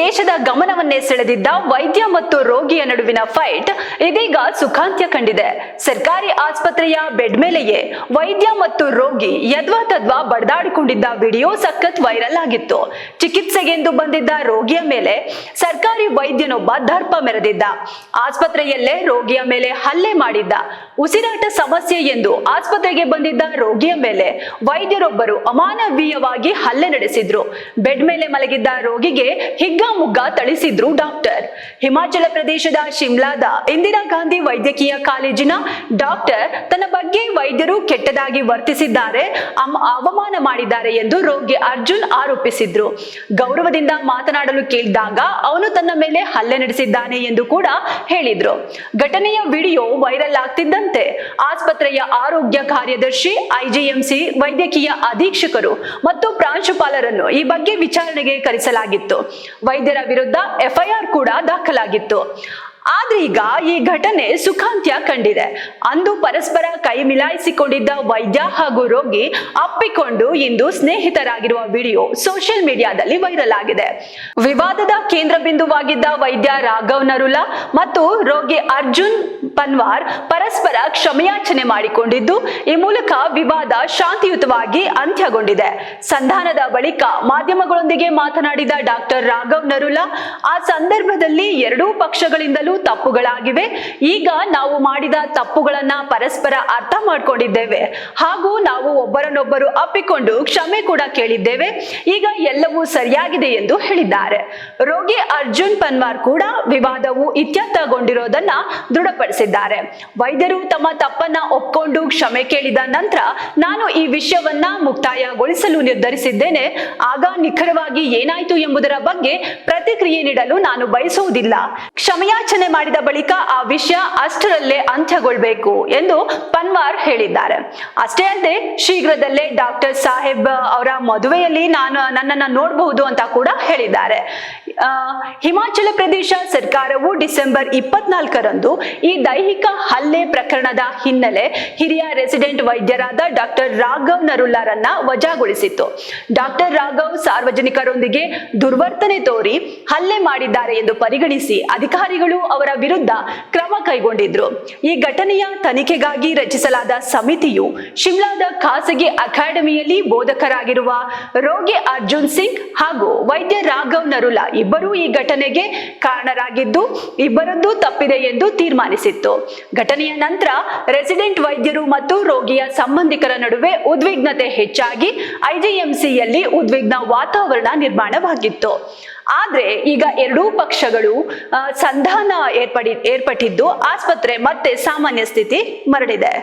ದೇಶದ ಗಮನವನ್ನೇ ಸೆಳೆದಿದ್ದ ವೈದ್ಯ ಮತ್ತು ರೋಗಿಯ ನಡುವಿನ ಫೈಟ್ ಇದೀಗ ಸುಖಾಂತ್ಯ ಕಂಡಿದೆ. ಸರ್ಕಾರಿ ಆಸ್ಪತ್ರೆಯ ಬೆಡ್ ಮೇಲೆಯೇ ವೈದ್ಯ ಮತ್ತು ರೋಗಿ ಯದ್ವಾ ತದ್ವಾ ಬಡದಾಡಿಕೊಂಡಿದ್ದ ವಿಡಿಯೋ ಸಖತ್ ವೈರಲ್ ಆಗಿತ್ತು. ಚಿಕಿತ್ಸೆಗೆಂದು ಬಂದಿದ್ದ ರೋಗಿಯ ಮೇಲೆ ಸರ್ಕಾರಿ ವೈದ್ಯನೊಬ್ಬ ದರ್ಪ ಮೆರೆದಿದ್ದ. ಆಸ್ಪತ್ರೆಯಲ್ಲೇ ರೋಗಿಯ ಮೇಲೆ ಹಲ್ಲೆ ಮಾಡಿದ್ದ. ಉಸಿರಾಟ ಸಮಸ್ಯೆ ಎಂದು ಆಸ್ಪತ್ರೆಗೆ ಬಂದಿದ್ದ ರೋಗಿಯ ಮೇಲೆ ವೈದ್ಯರೊಬ್ಬರು ಅಮಾನವೀಯವಾಗಿ ಹಲ್ಲೆ ನಡೆಸಿದ್ರು. ಬೆಡ್ ಮೇಲೆ ಮಲಗಿದ್ದ ರೋಗಿಗೆ ಹಿಗ್ಗಾಮುಗ್ಗ ಥಳಿಸಿದ್ರು ಡಾಕ್ಟರ್. ಹಿಮಾಚಲ ಪ್ರದೇಶದ ಶಿಮ್ಲಾದ ಇಂದಿರಾ ಗಾಂಧಿ ವೈದ್ಯಕೀಯ ಕಾಲೇಜಿನ ಡಾಕ್ಟರ್ ತನ್ನ ಬಗ್ಗೆ ವೈದ್ಯರು ಕೆಟ್ಟದಾಗಿ ವರ್ತಿಸಿದ್ದಾರೆ, ಅವಮಾನ ಮಾಡಿದ್ದಾರೆ ಎಂದು ರೋಗಿ ಅರ್ಜುನ್ ಆರೋಪಿಸಿದ್ರು. ಗೌರವದಿಂದ ಮಾತನಾಡಲು ಕೇಳಿದಾಗ ಅವನು ತನ್ನ ಮೇಲೆ ಹಲ್ಲೆ ನಡೆಸಿದ್ದಾನೆ ಎಂದು ಕೂಡ ಹೇಳಿದ್ರು. ಘಟನೆಯ ವಿಡಿಯೋ ವೈರಲ್ ಆಗ್ತಿದ್ದಂತೆ ಆಸ್ಪತ್ರೆಯ ಆರೋಗ್ಯ ಕಾರ್ಯದರ್ಶಿ, ಐಜಿಎಂಸಿ ವೈದ್ಯಕೀಯ ಅಧೀಕ್ಷಕರು ಮತ್ತು ಪ್ರಾಂಶುಪಾಲರನ್ನು ಈ ಬಗ್ಗೆ ವಿಚಾರಣೆಗೆ ಕರೆಸಲಾಗಿತ್ತು. ವೈದ್ಯರ ವಿರುದ್ಧ ಎಫ್ಐಆರ್ ಕೂಡ ದಾಖಲಾಗಿತ್ತು. ಆದ್ರೆ ಈಗ ಈ ಘಟನೆ ಸುಖಾಂತ್ಯ ಕಂಡಿದೆ. ಅಂದು ಪರಸ್ಪರ ಕೈ ಮಿಲಾಯಿಸಿಕೊಂಡಿದ್ದ ವೈದ್ಯ ಹಾಗೂ ರೋಗಿ ಅಪ್ಪಿಕೊಂಡು ಇಂದು ಸ್ನೇಹಿತರಾಗಿರುವ ವಿಡಿಯೋ ಸೋಷಿಯಲ್ ಮೀಡಿಯಾದಲ್ಲಿ ವೈರಲ್ ಆಗಿದೆ. ವಿವಾದದ ಕೇಂದ್ರ ಬಿಂದುವಾಗಿದ್ದ ವೈದ್ಯ ರಾಘವ್ ನರುಲಾ ಮತ್ತು ರೋಗಿ ಅರ್ಜುನ್ ಪನ್ವಾರ್ ಪರಸ್ಪರ ಕ್ಷಮೆಯಾಚನೆ ಮಾಡಿಕೊಂಡಿದ್ದು, ಈ ಮೂಲಕ ವಿವಾದ ಶಾಂತಿಯುತವಾಗಿ ಅಂತ್ಯಗೊಂಡಿದೆ. ಸಂಧಾನದ ಬಳಿಕ ಮಾಧ್ಯಮಗಳೊಂದಿಗೆ ಮಾತನಾಡಿದ ಡಾಕ್ಟರ್ ರಾಘವ್ ನರುಲಾ, ಆ ಸಂದರ್ಭದಲ್ಲಿ ಎರಡೂ ಪಕ್ಷಗಳಿಂದಲೂ ತಪ್ಪುಗಳಾಗಿವೆ. ಈಗ ನಾವು ಮಾಡಿದ ತಪ್ಪುಗಳನ್ನ ಪರಸ್ಪರ ಅರ್ಥ ಮಾಡ್ಕೊಂಡಿದ್ದೇವೆ ಹಾಗೂ ನಾವು ಒಬ್ಬರನ್ನೊಬ್ಬರು ಅಪ್ಪಿಕೊಂಡು ಕ್ಷಮೆ ಕೂಡ ಕೇಳಿದ್ದೇವೆ. ಈಗ ಎಲ್ಲವೂ ಸರಿಯಾಗಿದೆ ಎಂದು ಹೇಳಿದ್ದಾರೆ. ರೋಗಿ ಅರ್ಜುನ್ ಪನ್ವಾರ್ ಕೂಡ ವಿವಾದವು ಇತ್ಯರ್ಥಗೊಂಡಿರೋದನ್ನ ದೃಢಪಡಿಸಿದ್ದಾರೆ. ವೈದ್ಯರು ತಮ್ಮ ತಪ್ಪನ್ನ ಒಪ್ಕೊಂಡು ಕ್ಷಮೆ ಕೇಳಿದ ನಂತರ ನಾನು ಈ ವಿಷಯವನ್ನ ಮುಕ್ತಾಯಗೊಳಿಸಲು ನಿರ್ಧರಿಸಿದ್ದೇನೆ. ಆಗ ನಿಖರವಾಗಿ ಏನಾಯ್ತು ಎಂಬುದರ ಬಗ್ಗೆ ಪ್ರತಿಕ್ರಿಯೆ ನೀಡಲು ನಾನು ಬಯಸುವುದಿಲ್ಲ. ಕ್ಷಮೆಯಾಚನೆ ಮಾಡಿದ ಬಳಿಕ ಆ ವಿಷಯ ಅಷ್ಟರಲ್ಲೇ ಅಂತ್ಯಗೊಳ್ಬೇಕು ಎಂದು ಪನ್ವಾರ್ ಹೇಳಿದ್ದಾರೆ. ಅಷ್ಟೇ ಅಲ್ಲದೆ ಶೀಘ್ರದಲ್ಲೇ ಡಾಕ್ಟರ್ ಸಾಹೇಬ್ ಅವರ ಮದುವೆಯಲ್ಲಿ ನನ್ನನ್ನು ನೋಡಬಹುದು ಅಂತ ಕೂಡ ಹೇಳಿದ್ದಾರೆ. ಹಿಮಾಚಲ ಪ್ರದೇಶ ಸರ್ಕಾರವು ಡಿಸೆಂಬರ್ 24ರಂದು ಈ ದೈಹಿಕ ಹಲ್ಲೆ ಪ್ರಕರಣದ ಹಿನ್ನೆಲೆ ಹಿರಿಯ ರೆಸಿಡೆಂಟ್ ವೈದ್ಯರಾದ ಡಾಕ್ಟರ್ ರಾಘವ್ ನರುಲಾರನ್ನ ವಜಾಗೊಳಿಸಿತ್ತು. ಡಾಕ್ಟರ್ ರಾಘವ್ ಸಾರ್ವಜನಿಕರೊಂದಿಗೆ ದುರ್ವರ್ತನೆ ತೋರಿ ಹಲ್ಲೆ ಮಾಡಿದ್ದಾರೆ ಎಂದು ಪರಿಗಣಿಸಿ ಅಧಿಕಾರಿಗಳು ಅವರ ವಿರುದ್ಧ ಕ್ರಮ ಕೈಗೊಂಡಿದ್ರು. ಈ ಘಟನೆಯ ತನಿಖೆಗಾಗಿ ರಚಿಸಲಾದ ಸಮಿತಿಯು ಶಿಮ್ಲಾದ ಖಾಸಗಿ ಅಕಾಡೆಮಿಯಲ್ಲಿ ಬೋಧಕರಾಗಿರುವ ರೋಗಿ ಅರ್ಜುನ್ ಸಿಂಗ್ ಹಾಗೂ ವೈದ್ಯ ರಾಘವ್ ನರುಲಾ ಇಬ್ಬರೂ ಈ ಘಟನೆಗೆ ಕಾರಣರಾಗಿದ್ದು ಇಬ್ಬರದ್ದು ತಪ್ಪಿದೆ ಎಂದು ತೀರ್ಮಾನಿಸಿತ್ತು. ಘಟನೆಯ ನಂತರ ರೆಸಿಡೆಂಟ್ ವೈದ್ಯರು ಮತ್ತು ರೋಗಿಯ ಸಂಬಂಧಿಕರ ನಡುವೆ ಉದ್ವಿಗ್ನತೆ ಹೆಚ್ಚಾಗಿ ಐಜಿಎಂಸಿಯಲ್ಲಿ ಉದ್ವಿಗ್ನ ವಾತಾವರಣ ನಿರ್ಮಾಣವಾಗಿತ್ತು. ಆದ್ರೆ ಈಗ ಎರಡೂ ಪಕ್ಷಗಳು ಸಂಧಾನ ಏರ್ಪಟ್ಟಿದ್ದು ಆಸ್ಪತ್ರೆ ಮತ್ತೆ ಸಾಮಾನ್ಯ ಸ್ಥಿತಿ ಮರಳಿದೆ.